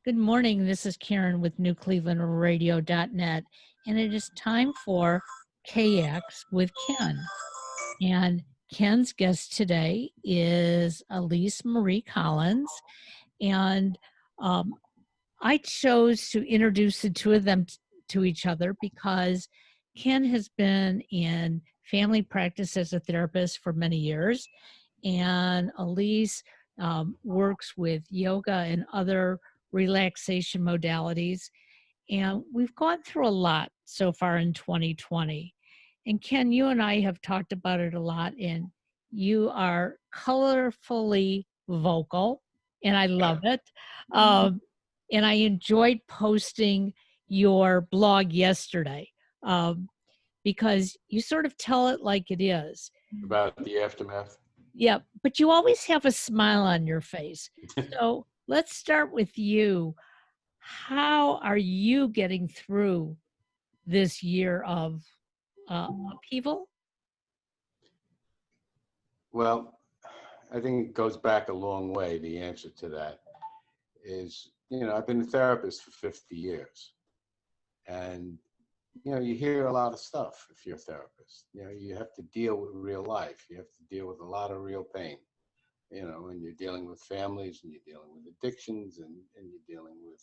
Good morning. This is Karen with NewClevelandRadio.net, and it is time for Yaks with Ken. And Ken's guest today is Elise Marie Collins, and I chose to introduce the two of them to each other because Ken has been in family practice as a therapist for many years, and Elise works with yoga and other relaxation modalities. And we've gone through a lot so far in 2020. And Ken, you and I have talked about it a lot, and you are colorfully vocal, and I love it. And I enjoyed posting your blog yesterday because you sort of tell it like it is. About the aftermath? Yeah, but you always have a smile on your face. So let's start with you. How are you getting through this year of upheaval? Well, I think it goes back a long way. The answer to that is, I've been a therapist for 50 years. And, you hear a lot of stuff if you're a therapist. You have to deal with real life. You have to deal with a lot of real pain, and you're dealing with families, and you're dealing with addictions, and you're dealing with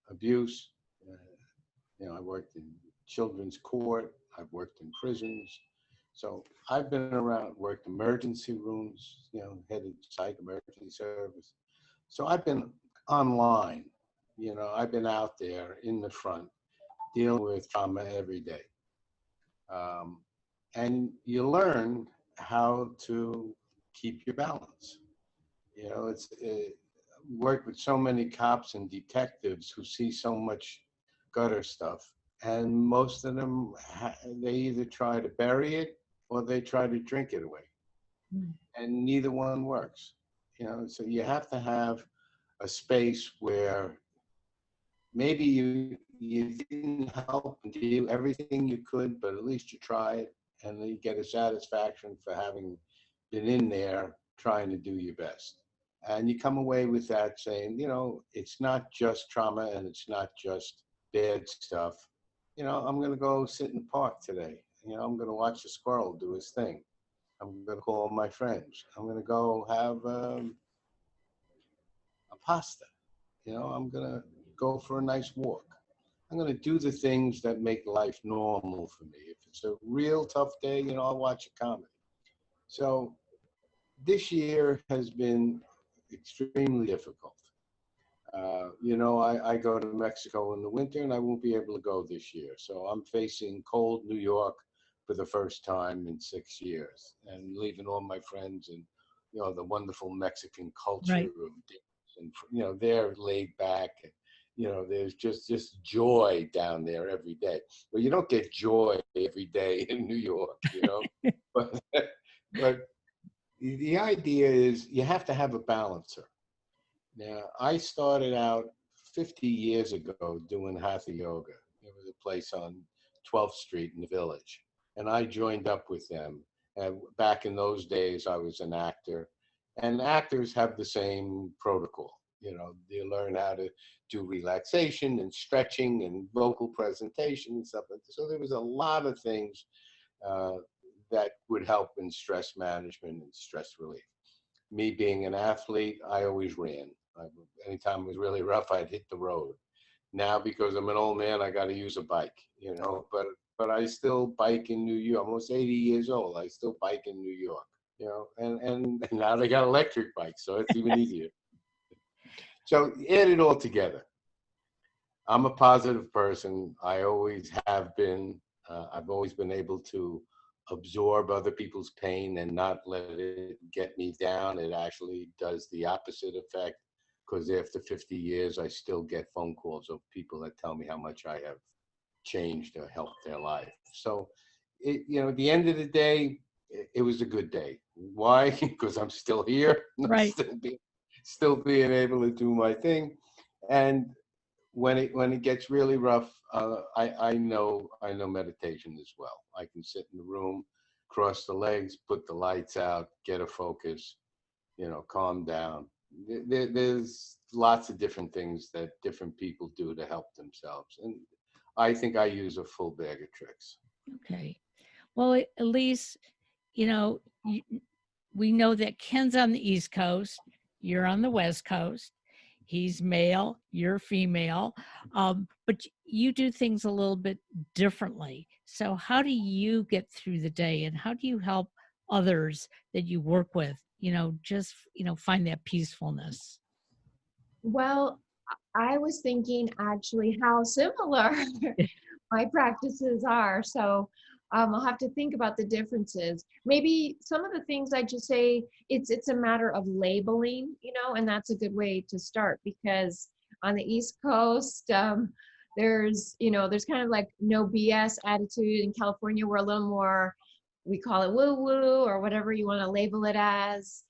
abuse. I worked in children's court. I've worked in prisons. So I've been around, worked emergency rooms, headed psych emergency service. So I've been online, I've been out there in the front dealing with trauma every day. And you learn how to keep your balance. Worked with so many cops and detectives who see so much gutter stuff, and most of them they either try to bury it or they try to drink it away, and neither one works. So you have to have a space where maybe you didn't help and do everything you could, but at least you tried, and then you get a satisfaction for having been in there trying to do your best. And you come away with that saying, it's not just trauma and it's not just bad stuff. I'm going to go sit in the park today. I'm going to watch the squirrel do his thing. I'm going to call my friends. I'm going to go have a pasta. I'm going to go for a nice walk. I'm going to do the things that make life normal for me. If it's a real tough day, I'll watch a comedy. So this year has been extremely difficult. I go to Mexico in the winter and I won't be able to go this year. So I'm facing cold New York for the first time in 6 years, and leaving all my friends and, the wonderful Mexican culture Right. of and, they're laid back. There's just joy down there every day. Well, you don't get joy every day in New York, but the idea is you have to have a balancer. Now, I started out 50 years ago doing hatha yoga. There was a place on 12th Street in the Village, and I joined up with them. And back in those days, I was an actor, and actors have the same protocol. They learn how to do relaxation and stretching and vocal presentation and stuff like that. So there was a lot of things that would help in stress management and stress relief. Me being an athlete, I always ran. Anytime it was really rough, I'd hit the road. Now, because I'm an old man, I got to use a bike, but I still bike in New York. I'm almost 80 years old. I still bike in New York, and now they got electric bikes, so it's even easier. So add it all together. I'm a positive person. I always have been. I've always been able to absorb other people's pain and not let it get me down. It actually does the opposite effect, because after 50 years, I still get phone calls of people that tell me how much I have changed or helped their life. So, at the end of the day, it was a good day. Why? Because I'm still here. Right. Still being able to do my thing. And when it gets really rough, I know meditation as well. I can sit in the room, cross the legs, put the lights out, get a focus, calm down, there's lots of different things that different people do to help themselves, and I think I use a full bag of tricks. Okay. Well, at least, you know, we know that Ken's on the East Coast, you're on the West Coast. He's male, you're female, but you do things a little bit differently. So, how do you get through the day, and how do you help others that you work with? Just find that peacefulness. Well, I was thinking actually how similar my practices are. So I'll have to think about the differences. Maybe some of the things I just say, it's a matter of labeling, and that's a good way to start, because on the East Coast, there's kind of like no BS attitude. In California, we're a little more, we call it woo woo or whatever you want to label it as.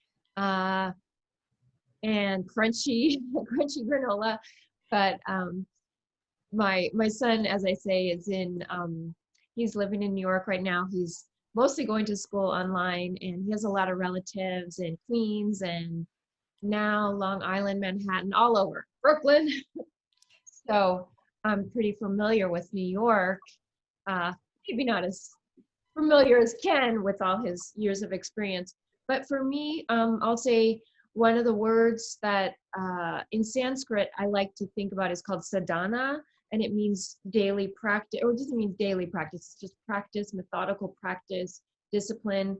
And crunchy, crunchy granola. But my son, as I say, is he's living in New York right now. He's mostly going to school online, and he has a lot of relatives in Queens and now Long Island, Manhattan, all over Brooklyn. So I'm pretty familiar with New York. Maybe not as familiar as Ken with all his years of experience. But for me, I'll say one of the words that in Sanskrit I like to think about is called sadhana, and it means daily practice, or it doesn't mean daily practice, it's just practice, methodical practice, discipline.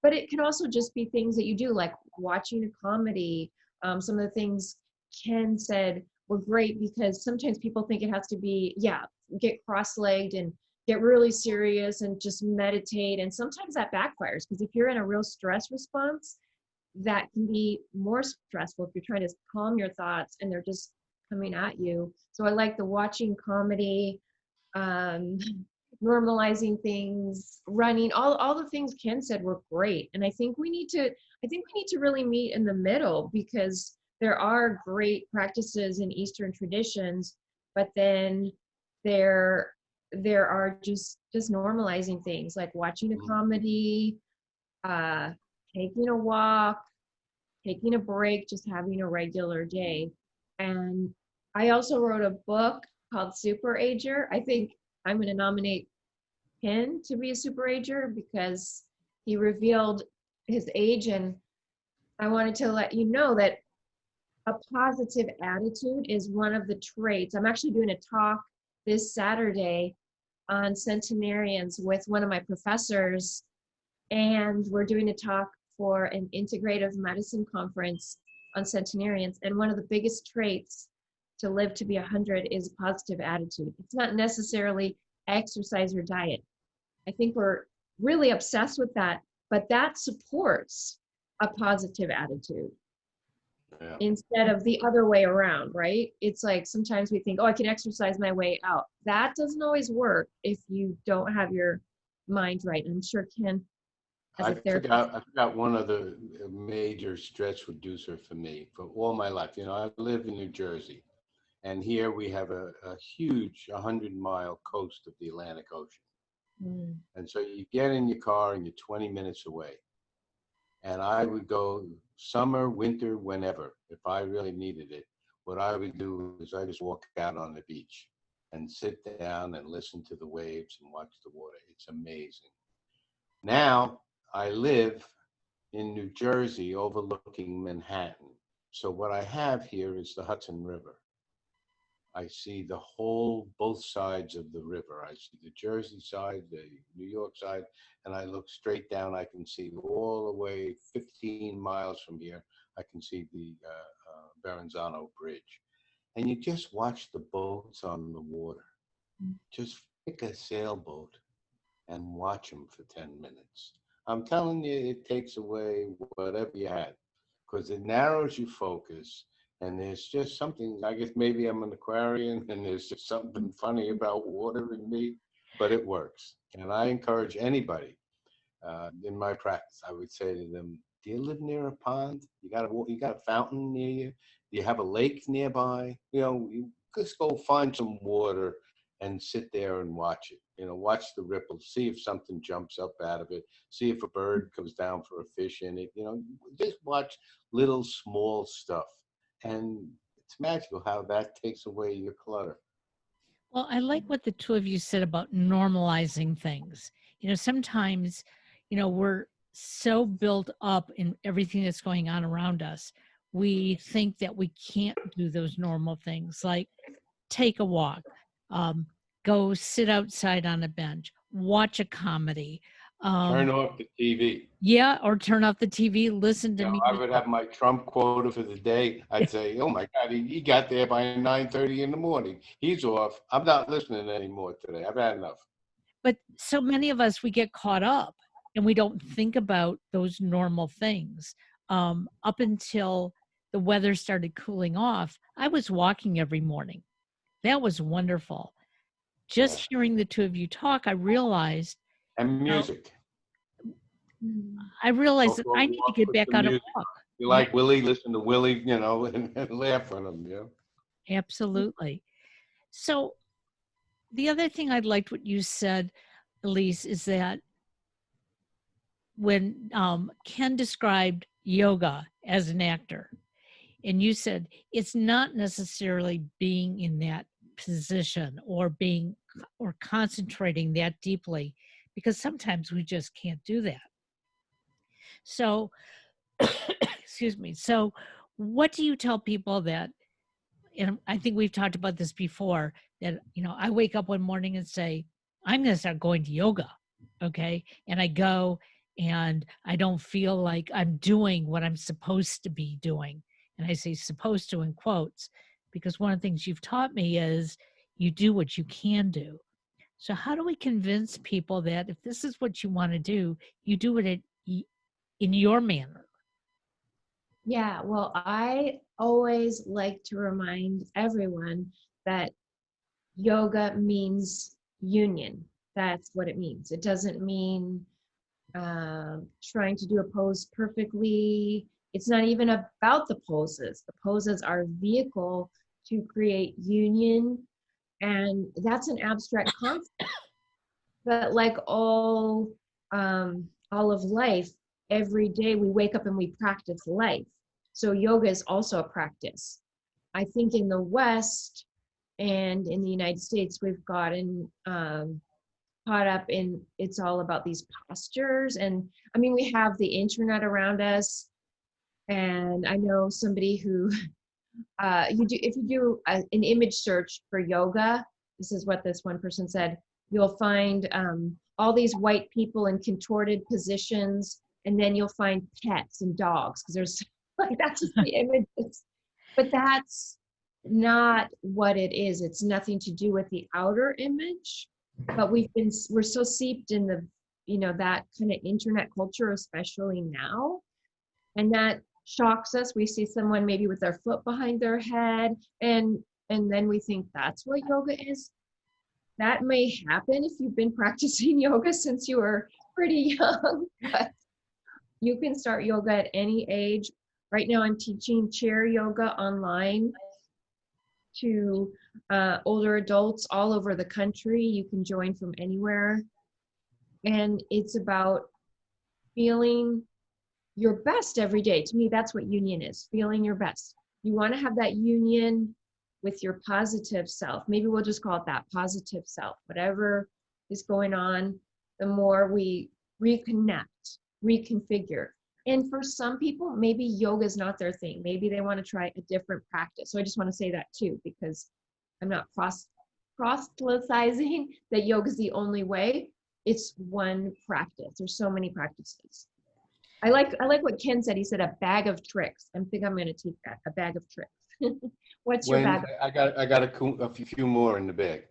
But it can also just be things that you do, like watching a comedy. Some of the things Ken said were great, because sometimes people think it has to be, get cross-legged and get really serious and just meditate. And sometimes that backfires, because if you're in a real stress response, that can be more stressful if you're trying to calm your thoughts and they're just coming at you. So I like the watching comedy, normalizing things, running, all the things Ken said were great. And I think we need to really meet in the middle, because there are great practices in Eastern traditions, but then there are just normalizing things like watching a comedy, taking a walk, taking a break, just having a regular day. And I also wrote a book called Super Ager. I think I'm going to nominate Ken to be a super ager, because he revealed his age. And I wanted to let you know that a positive attitude is one of the traits. I'm actually doing a talk this Saturday on centenarians with one of my professors, and we're doing a talk for an integrative medicine conference on centenarians. And one of the biggest traits to live to be 100 is a positive attitude. It's not necessarily exercise or diet. I think we're really obsessed with that, but that supports a positive attitude. Yeah. Instead of the other way around, right? It's like sometimes we think, oh, I can exercise my way out. That doesn't always work if you don't have your mind right. I'm sure Ken, as a therapist. I forgot one of the major stress reducer for me for all my life. I live in New Jersey, and here we have a huge 100-mile coast of the Atlantic Ocean. Mm. And so you get in your car and you're 20 minutes away. And I would go summer, winter, whenever, if I really needed it. What I would do is I just walk out on the beach and sit down and listen to the waves and watch the water. It's amazing. Now I live in New Jersey overlooking Manhattan. So what I have here is the Hudson River. I see the whole, both sides of the river. I see the Jersey side, the New York side, and I look straight down. I can see all the way 15 miles from here. I can see the Verrazano Bridge. And you just watch the boats on the water. Just pick a sailboat and watch them for 10 minutes. I'm telling you, it takes away whatever you had, because it narrows your focus. And there's just something, I guess maybe I'm an Aquarian and there's just something funny about water in me, but it works. And I encourage anybody in my practice, I would say to them, do you live near a pond? You got a fountain near you? Do you have a lake nearby? You just go find some water and sit there and watch it. Watch the ripples, see if something jumps up out of it, see if a bird comes down for a fish in it. Just watch little small stuff. And it's magical how that takes away your clutter. Well, I like what the two of you said about normalizing things. Sometimes, we're so built up in everything that's going on around us. We think that we can't do those normal things like take a walk, um, go sit outside on a bench, watch a comedy. Turn off the TV. Yeah, or turn off the TV, listen to I music. would have my Trump quota for the day. I'd say, "Oh my God, he got there by 9:30 in the morning. He's off. I'm not listening anymore today. I've had enough." But so many of us, we get caught up and we don't think about those normal things. Up until the weather started cooling off, I was walking every morning. That was wonderful. Just Yeah. hearing the two of you talk, I realized And music. that I need to get Put back some out and music. walk. You like Willie? Listen to Willie, and laugh on him. Absolutely. So the other thing I liked what you said, Elise, is that when Ken described yoga as an actor, and you said it's not necessarily being in that position or concentrating that deeply, because sometimes we just can't do that. So, excuse me. So, what do you tell people that, and I think we've talked about this before, that, I wake up one morning and say, I'm going to start going to yoga. Okay. And I go and I don't feel like I'm doing what I'm supposed to be doing. And I say supposed to in quotes, because one of the things you've taught me is you do what you can do. So how do we convince people that if this is what you want to do, you do it in your manner? Yeah, well, I always like to remind everyone that yoga means union. That's what it means. It doesn't mean trying to do a pose perfectly. It's not even about the poses. The poses are a vehicle to create union, and that's an abstract concept. But like all of life, every day we wake up and we practice life. So yoga is also a practice. I think in the West and in the United States, we've gotten caught up in it's all about these postures. And I mean, we have the internet around us. And I know somebody who, if you do an image search for yoga, this is what this one person said, you'll find all these white people in contorted positions, and then you'll find pets and dogs, because there's like, that's just the images. But that's not what it is. It's nothing to do with the outer image. But we're so seeped in the, that kind of internet culture, especially now. And that shocks us. We see someone maybe with their foot behind their head, and then we think that's what yoga is. That may happen if you've been practicing yoga since you were pretty young, but you can start yoga at any age. Right now I'm teaching chair yoga online to older adults all over the country. You can join from anywhere. And it's about feeling your best every day. To me, that's what union is, feeling your best. You want to have that union with your positive self. Maybe we'll just call it that, positive self. Whatever is going on, the more we reconnect, reconfigure. And for some people, maybe yoga is not their thing. Maybe they want to try a different practice. So I just want to say that too, because I'm not proselytizing that yoga is the only way. It's one practice. There's so many practices. I like what Ken said. He said a bag of tricks. I think I'm going to teach that, a bag of tricks. What's your bag? I got a few more in the bag.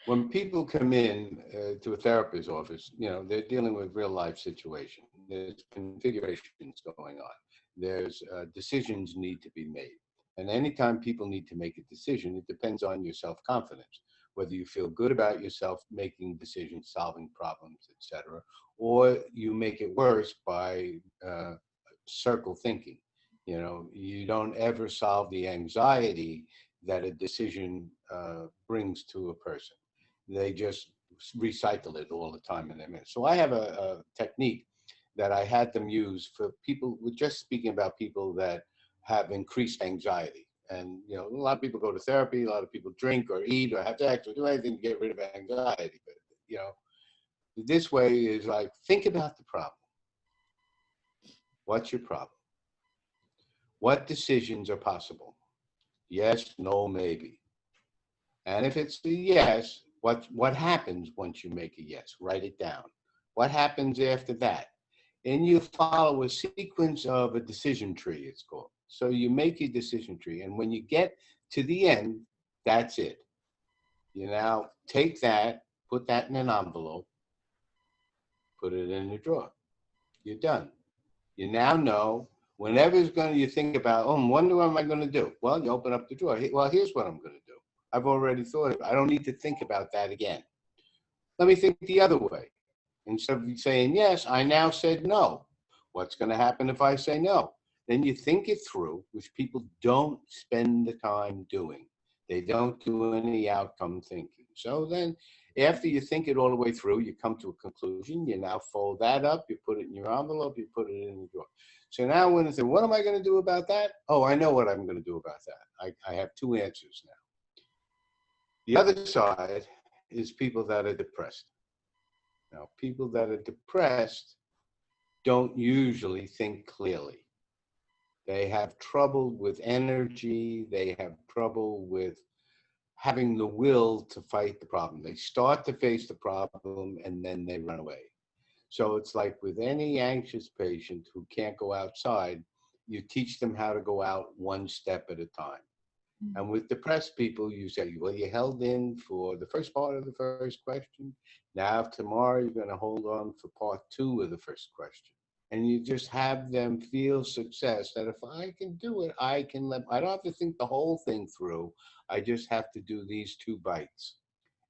When people come in to a therapist's office, they're dealing with real life situation. There's configurations going on. There's decisions need to be made. And anytime people need to make a decision, it depends on your self-confidence, whether you feel good about yourself making decisions, solving problems, etc., or you make it worse by circle thinking. You don't ever solve the anxiety that a decision brings to a person. They just recycle it all the time in their minutes. So I have a technique that I had them use for people, we're just speaking about people that have increased anxiety. And, you know, a lot of people go to therapy, a lot of people drink or eat or have sex or do anything to get rid of anxiety. But, you know, this way is like, think about the problem. What's your problem? What decisions are possible? Yes, no, maybe. And if it's a yes, what happens once you make a yes? Write it down. What happens after that? And you follow a sequence of a decision tree, it's called. So you make a decision tree, and when you get to the end, that's it. You now take that, put that in an envelope, put it in the drawer. You're done. You now know whenever you think about, oh, wonder what am I going to do? Well, you open up the drawer. Well, here's what I'm going to do. I've already thought of it. I don't need to think about that again. Let me think the other way. Instead of saying yes, I now said no. What's going to happen if I say no? Then you think it through, which people don't spend the time doing. They don't do any outcome thinking. So then after you think it all the way through, you come to a conclusion. You now fold that up. You put it in your envelope. You put it in the drawer. So now when I say, what am I going to do about that? Oh, I know what I'm going to do about that. I have two answers now. The other side is people that are depressed. Now, people that are depressed don't usually think clearly. They have trouble with energy. They have trouble with having the will to fight the problem. They start to face the problem and then they run away. So it's like with any anxious patient who can't go outside, you teach them how to go out one step at a time. And with depressed people, you say, well, you held in for the first part of the first question. Now, tomorrow, you're going to hold on for part two of the first question. And you just have them feel success that if I can do it, I don't have to think the whole thing through. I just have to do these two bites.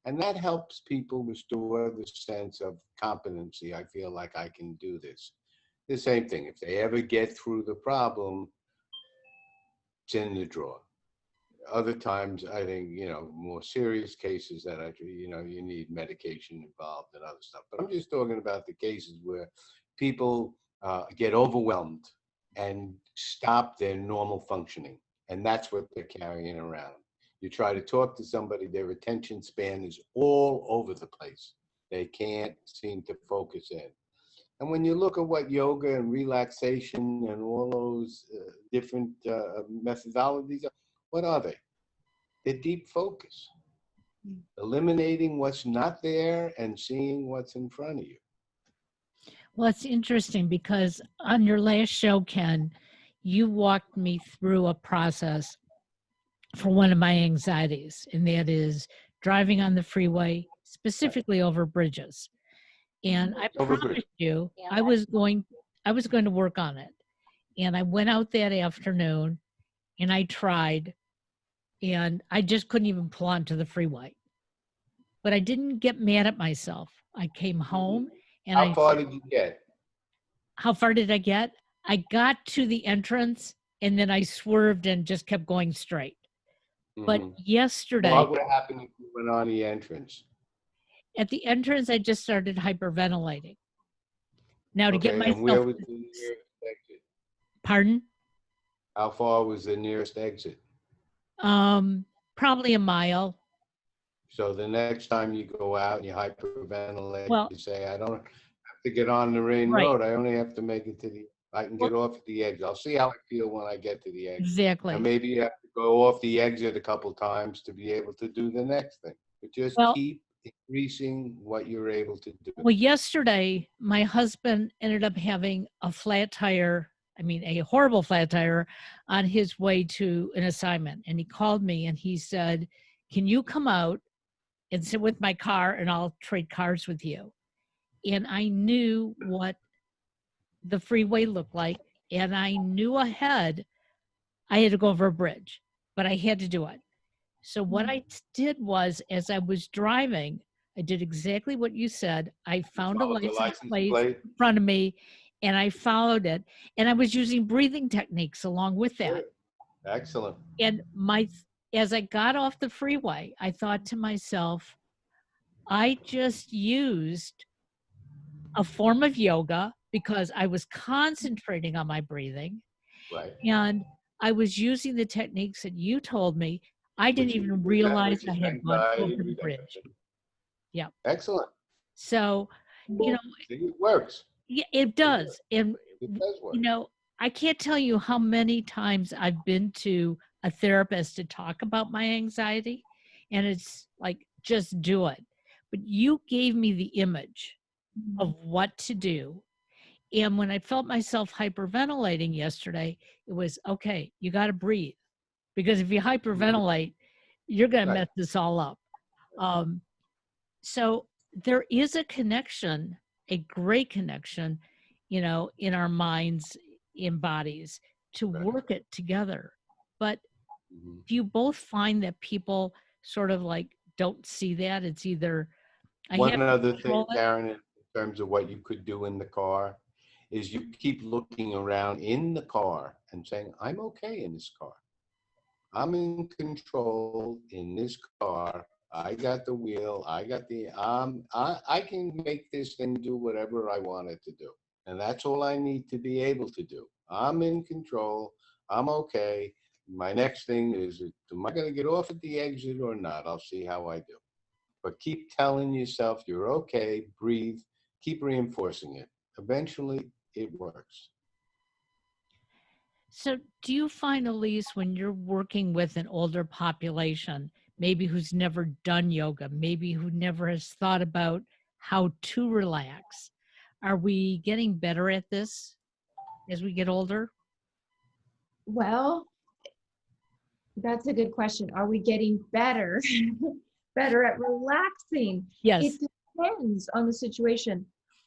And that helps people restore the sense of competency. I feel like I can do this. The same thing. If they ever get through the problem, it's in the drawer. Other times, I think, you know, more serious cases that actually, you know, you need medication involved and other stuff. But I'm just talking about the cases where people get overwhelmed and stop their normal functioning. And that's what they're carrying around. You try to talk to somebody, their attention span is all over the place. They can't seem to focus in. And when you look at what yoga and relaxation and all those different methodologies are, what are they? They're deep focus. Eliminating what's not there and seeing what's in front of you. Well, it's interesting because on your last show, Ken, you walked me through a process for one of my anxieties, and that is driving on the freeway, specifically over bridges. And I promised you I was going to work on it. And I went out that afternoon and I tried, and I just couldn't even pull onto the freeway. But I didn't get mad at myself. I came home and How far did you get? How far did I get? I got to the entrance and then I swerved and just kept going straight. But yesterday, what would happen if you went on the entrance? At the entrance, I just started hyperventilating. Now to get myself. And where was the nearest exit? Pardon? How far was the nearest exit? Probably a mile. So the next time you go out and you hyperventilate, well, you say, I don't have to get on the main road. I only have to make it to I can get off at the exit. I'll see how I feel when I get to the exit. Exactly. And maybe you have to go off the exit a couple times to be able to do the next thing. But just keep increasing what you're able to do. Well, yesterday, my husband ended up having a flat tire, a horrible flat tire on his way to an assignment. And he called me and he said, can you come out and sit with my car and I'll trade cars with you? And I knew what the freeway looked like. And I knew ahead I had to go over a bridge, but I had to do it. So what I did was, as I was driving, I did exactly what you said. I found a license plate in front of me and I followed it. And I was using breathing techniques along with that. Excellent. And my as I got off the freeway, I thought to myself, I just used a form of yoga because I was concentrating on my breathing Right. and I was using the techniques that you told me. I didn't even realize Which I is had gone over anxiety the bridge. reduction. Yeah. Excellent. So, you know, See, it works. yeah, it It works. does. And, It does work. I can't tell you how many times I've been to a therapist to talk about my anxiety, and it's like, just do it. But you gave me the image of what to do. And when I felt myself hyperventilating yesterday, it was okay, you got to breathe. Because if you hyperventilate, you're going to Right. mess this all up. So there is a connection, a great connection, in our minds, in bodies to Right. work it together. But Mhm. do you both find that people sort of like don't see that? It's either I have One to other thing, control it. Karen, in terms of what you could do in the car, is you keep looking around in the car and saying, I'm okay in this car. I'm in control in this car. I got the wheel. I can make this thing do whatever I want it to do. And that's all I need to be able to do. I'm in control. I'm okay. My next thing is, am I going to get off at the exit or not? I'll see how I do. But keep telling yourself you're okay, breathe, keep reinforcing it. Eventually, it works. So do you find, Elise, when you're working with an older population, maybe who's never done yoga, maybe who never has thought about how to relax, are we getting better at this as we get older? Well, that's a good question. Are we getting better better at relaxing? It Yes. depends on the situation.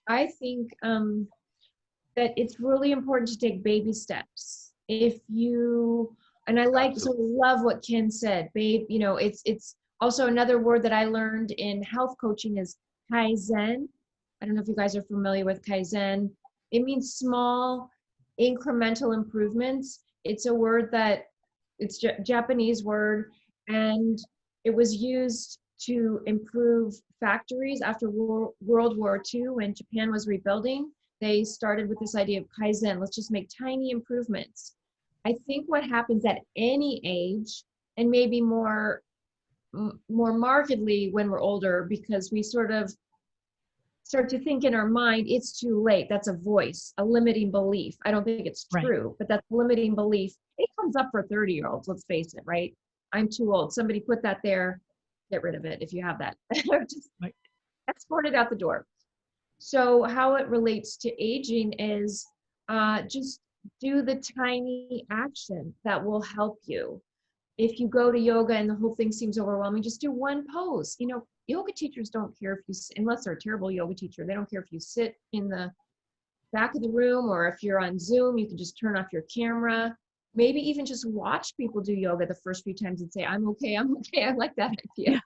I think that it's really important to take baby steps. If you and I like so Absolutely. love what Ken said, babe. It's also another word that I learned in health coaching is kaizen. I don't know if you guys are familiar with kaizen. It means small incremental improvements. It's a word that it's a Japanese word, and it was used to improve factories after World War II when Japan was rebuilding. They started with this idea of kaizen. Let's just make tiny improvements. I think what happens at any age, and maybe more markedly when we're older, because we sort of start to think in our mind, it's too late. That's a voice, a limiting belief. I don't think it's Right. true, but that's a limiting belief. It comes up for 30-year-olds, let's face it, right? I'm too old. Somebody put that there. Get rid of it if you have that. Just Right. export it out the door. So how it relates to aging is just do the tiny action that will help you. If you go to yoga and the whole thing seems overwhelming, just do one pose. Yoga teachers don't care if you, unless they're a terrible yoga teacher, they don't care if you sit in the back of the room or if you're on Zoom, you can just turn off your camera. Maybe even just watch people do yoga the first few times and say, I'm okay, I'm okay. I like that idea. Yeah.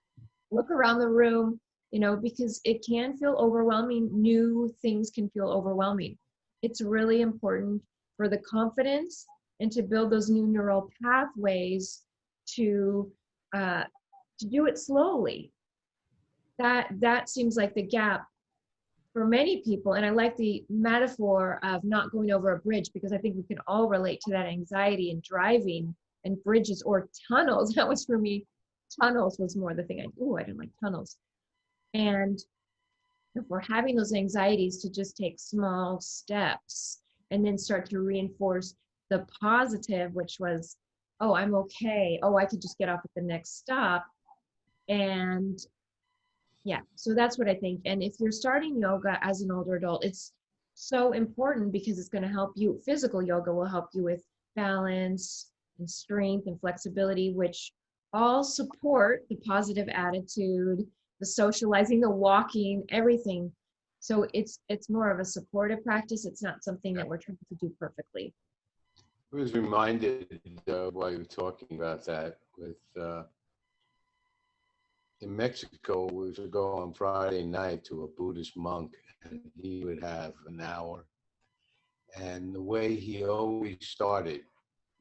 Look around the room, because it can feel overwhelming. New things can feel overwhelming. It's really important for the confidence and to build those new neural pathways to do it slowly. That seems like the gap for many people. And I like the metaphor of not going over a bridge, because I think we can all relate to that anxiety in driving and bridges or tunnels. That was for me. Tunnels was more the thing. I didn't like tunnels. And if we're having those anxieties, to just take small steps and then start to reinforce the positive, which was, oh, I'm okay. Oh, I could just get off at the next stop. And yeah, so that's what I think. And if you're starting yoga as an older adult, it's so important because it's going to help you. Physical yoga will help you with balance and strength and flexibility, which all support the positive attitude, the socializing, the walking, everything. So it's more of a supportive practice. It's not something that we're trying to do perfectly. I was reminded while you were talking about that with in Mexico, we used to go on Friday night to a Buddhist monk, and he would have an hour. And the way he always started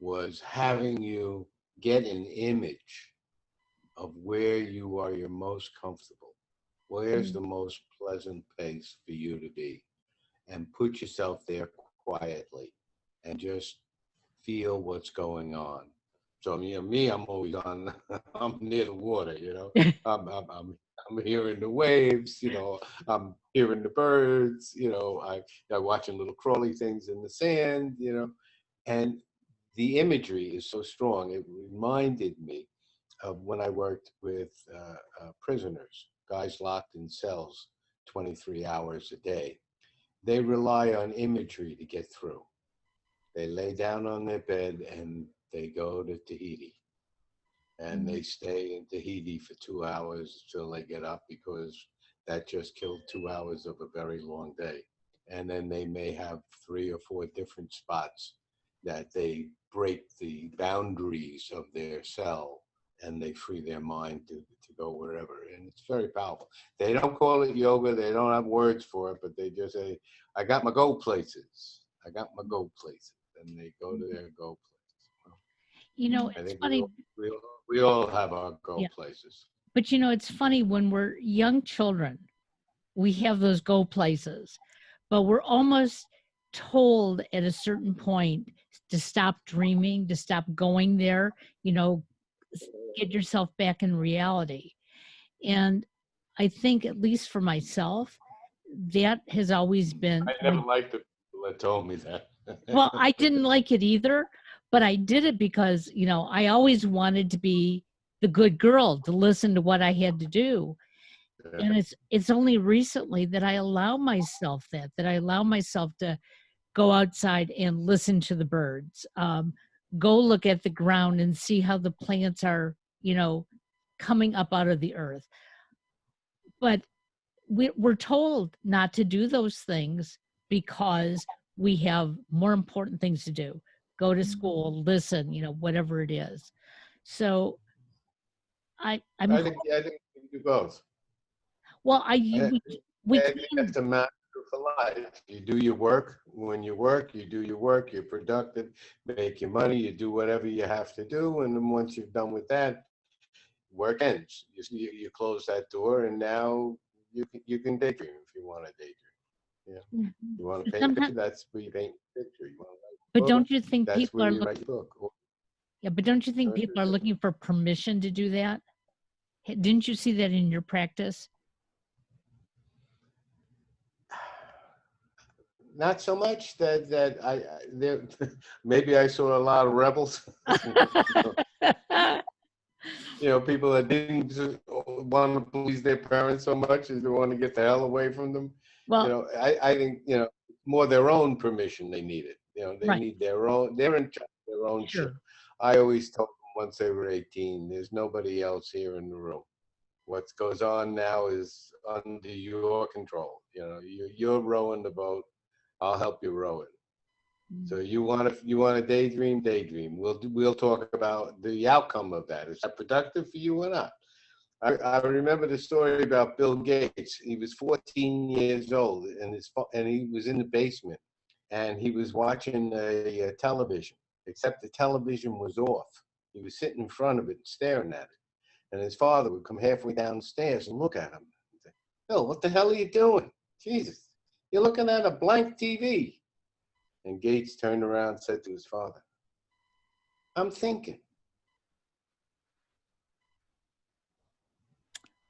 was having you get an image of where you are your most comfortable. Where's the most pleasant place for you to be? And put yourself there quietly and just feel what's going on. So me, I'm always on. I'm near the water. I'm hearing the waves. I'm hearing the birds. I'm watching little crawly things in the sand. And the imagery is so strong. It reminded me of when I worked with prisoners, guys locked in cells 23 hours a day. They rely on imagery to get through. They lay down on their bed and they go to Tahiti. And they stay in Tahiti for 2 hours till they get up, because that just killed 2 hours of a very long day. And then they may have 3 or 4 different spots that they break the boundaries of their cell, and they free their mind to go wherever. And it's very powerful. They don't call it yoga. They don't have words for it, but they just say, I got my go places. I got my go places. And they go to their go places. I It's think funny. we all have our go Yeah. places. But it's funny, when we're young children, we have those go places, but we're almost told at a certain point to stop dreaming, to stop going there, get yourself back in reality. And I think, at least for myself, that has always been I never liked the people that told me that. well, I didn't like it either, but I did it because, I always wanted to be the good girl, to listen to what I had to do. And it's only recently that I allow myself that I allow myself to go outside and listen to the birds, go look at the ground and see how the plants are, coming up out of the earth. But we're told not to do those things because we have more important things to do. Go to school, listen, whatever it is. So I'm I think we do both. well, we I think that's a master for life. You do your work. When you work, you do your work. You're productive. Make your money. You do whatever you have to do. And then once you're done with that, work ends. You close that door, and now you can daydream if you want to daydream. Yeah. You want to paint a picture? That's where you paint a picture. You want to write a but book? don't you think That's people where are you write your book. yeah, but don't you think people are looking for permission to do that? Didn't you see that in your practice? Not so much that I there. Maybe I saw a lot of rebels. People that didn't want to please their parents so much as they want to get the hell away from them. Well, I think more their own permission they needed. They right. need their own. They're in charge of their own shit. Sure. I always told them once they were 18, there's nobody else here in the room. What goes on now is under your control. You're rowing the boat. I'll help you row it. So you want to daydream. We'll talk about the outcome of that. Is that productive for you or not? I remember the story about Bill Gates. He was 14 years old, and he was in the basement, and he was watching a television, except the television was off. He was sitting in front of it, staring at it, and his father would come halfway downstairs and look at him and say, "Bill, what the hell are you doing? Jesus, you're looking at a blank TV." And Gates turned around and said to his father, "I'm thinking."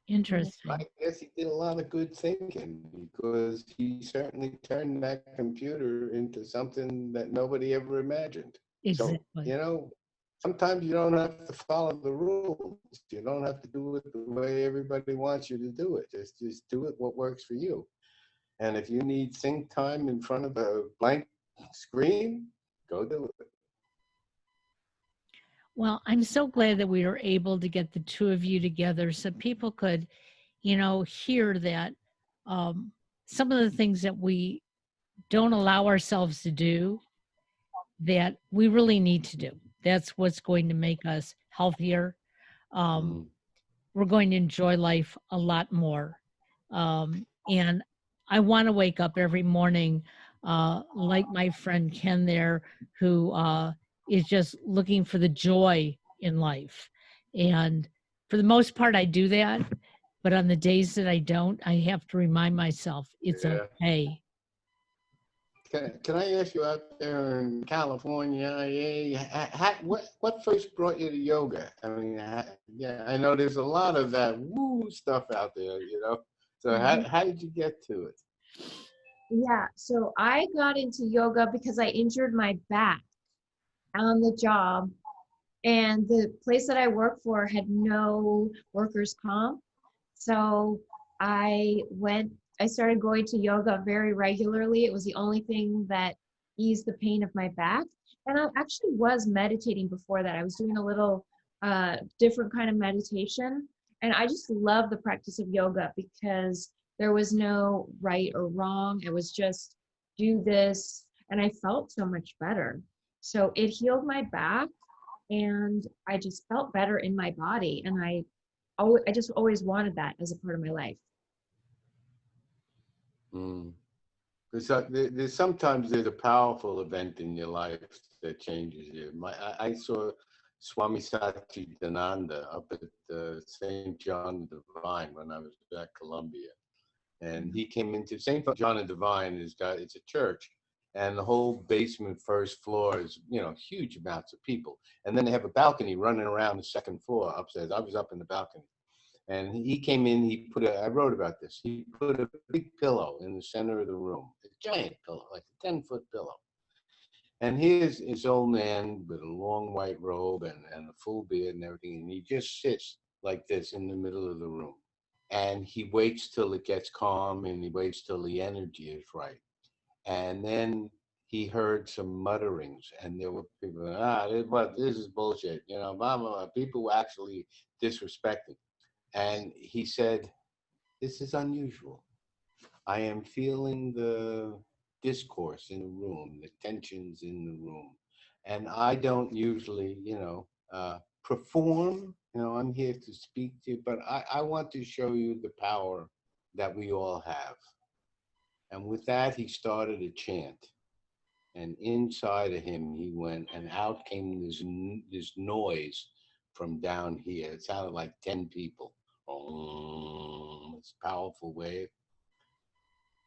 Interesting. I guess he did a lot of good thinking, because he certainly turned that computer into something that nobody ever imagined. Exactly. So, sometimes you don't have to follow the rules. You don't have to do it the way everybody wants you to do it. Just do it what works for you. And if you need think time in front of a blank screen, go do it. Well, I'm so glad that we were able to get the two of you together so people could, hear that some of the things that we don't allow ourselves to do, that we really need to do. That's what's going to make us healthier. We're going to enjoy life a lot more. And I want to wake up every morning like my friend Ken there, who is just looking for the joy in life. And for the most part, I do that. But on the days that I don't, I have to remind myself it's Yeah. okay. Can I ask you out there in California, what first brought you to yoga? I mean, yeah, I know there's a lot of that woo stuff out there, you know. So how did you get to it? Yeah, so I got into yoga because I injured my back on the job, and the place that I work for had no workers' comp. So I started going to yoga very regularly. It was the only thing that eased the pain of my back. And I actually was meditating before that. I was doing a little different kind of meditation. And I just love the practice of yoga because there was no right or wrong. It was just do this. And I felt so much better. So it healed my back and I just felt better in my body. And I just always wanted that as a part of my life. Mm. There's sometimes there's a powerful event in your life that changes you. I saw Swami Satchidananda up at St. John the Divine when I was at Columbia. And he came into St. John the Divine it's a church, and the whole basement first floor is, you know, huge amounts of people. And then they have a balcony running around the second floor upstairs. I was up in the balcony. And he came in, I wrote about this. He put a big pillow in the center of the room, a giant pillow, like a 10-foot pillow. And here's this old man with a long white robe and a full beard and everything. And he just sits like this in the middle of the room. And he waits till it gets calm and he waits till the energy is right. And then he heard some mutterings, and there were people, this is bullshit, you know, blah, blah, blah. People were actually disrespecting. And he said, this is unusual. I am feeling the discourse in the room, the tensions in the room. And I don't usually, perform. You know, I'm here to speak to you, but I want to show you the power that we all have. And with that, he started a chant. And inside of him, he went, and out came this noise from down here. It sounded like 10 people. This powerful wave.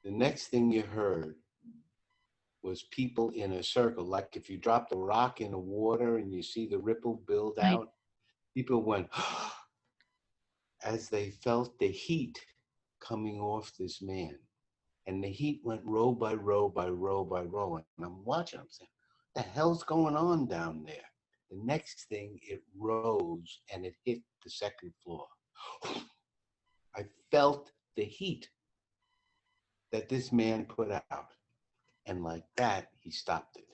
The next thing you heard was people in a circle, like if you dropped a rock in the water and you see the ripple build Right. out. People went as they felt the heat coming off this man. And the heat went row by row by row by row. And I'm watching, I'm saying, what the hell's going on down there? The next thing, it rose and it hit the second floor. I felt the heat that this man put out. And like that, he stopped it.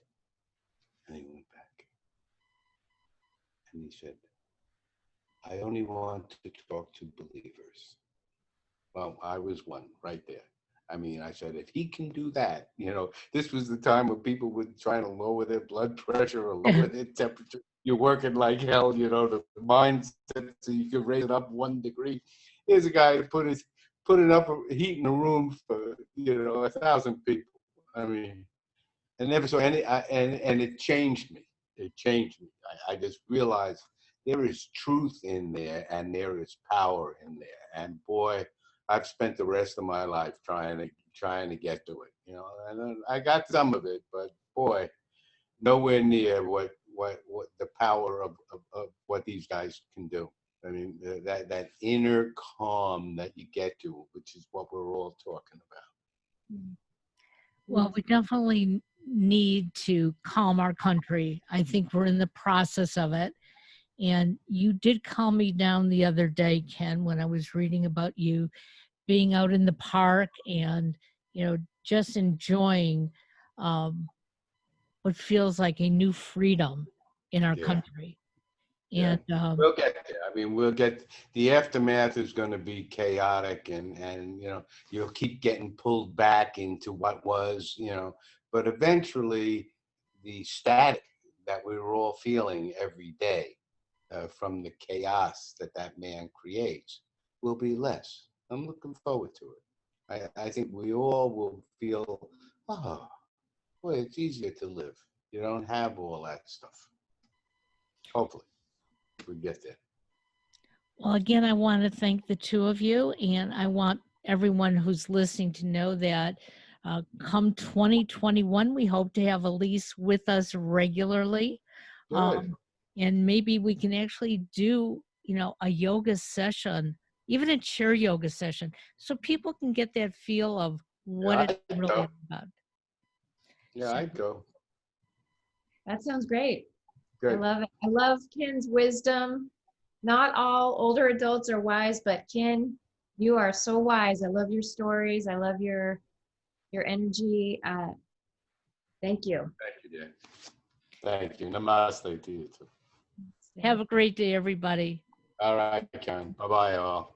And he went back. And he said, I only want to talk to believers. Well, I was one right there. I mean, I said, if he can do that, you know, this was the time when people were trying to lower their blood pressure or lower their temperature. You're working like hell, you know, the mindset so you could raise it up 1 degree. Here's a guy who put it up, heat in a room for, 1,000 people. I mean, I never saw any, and it changed me. It changed me. I just realized there is truth in there and there is power in there. And boy, I've spent the rest of my life trying to get to it. You know, and I got some of it, but boy, nowhere near what the power of what these guys can do. I mean, that inner calm that you get to, which is what we're all talking about. Well, we definitely need to calm our country. I think we're in the process of it. And you did calm me down the other day, Ken, when I was reading about you being out in the park and, just enjoying what feels like a new freedom in our Yeah. country. Yeah, And we'll get there. I mean, the aftermath is going to be chaotic, and you'll keep getting pulled back into what was, but eventually the static that we were all feeling every day from the chaos that man creates will be less. I'm looking forward to it. I think we all will feel, oh, boy, it's easier to live. You don't have all that stuff. Hopefully. we get there. Well, again, I want to thank the two of you, and I want everyone who's listening to know that come 2021, we hope to have Elise with us regularly. Good. And maybe we can actually do, a yoga session, even a chair yoga session, so people can get that feel of what Yeah, it's I'd really go. about. Yeah, So- I'd go. That sounds great. I Good. love it. I love Ken's wisdom. Not all older adults are wise, but Ken, you are so wise. I love your stories. I love your energy. Thank you. Thank you, dear. Thank you. Namaste to you too. Have a great day, everybody. All right, Karen. Bye-bye, all.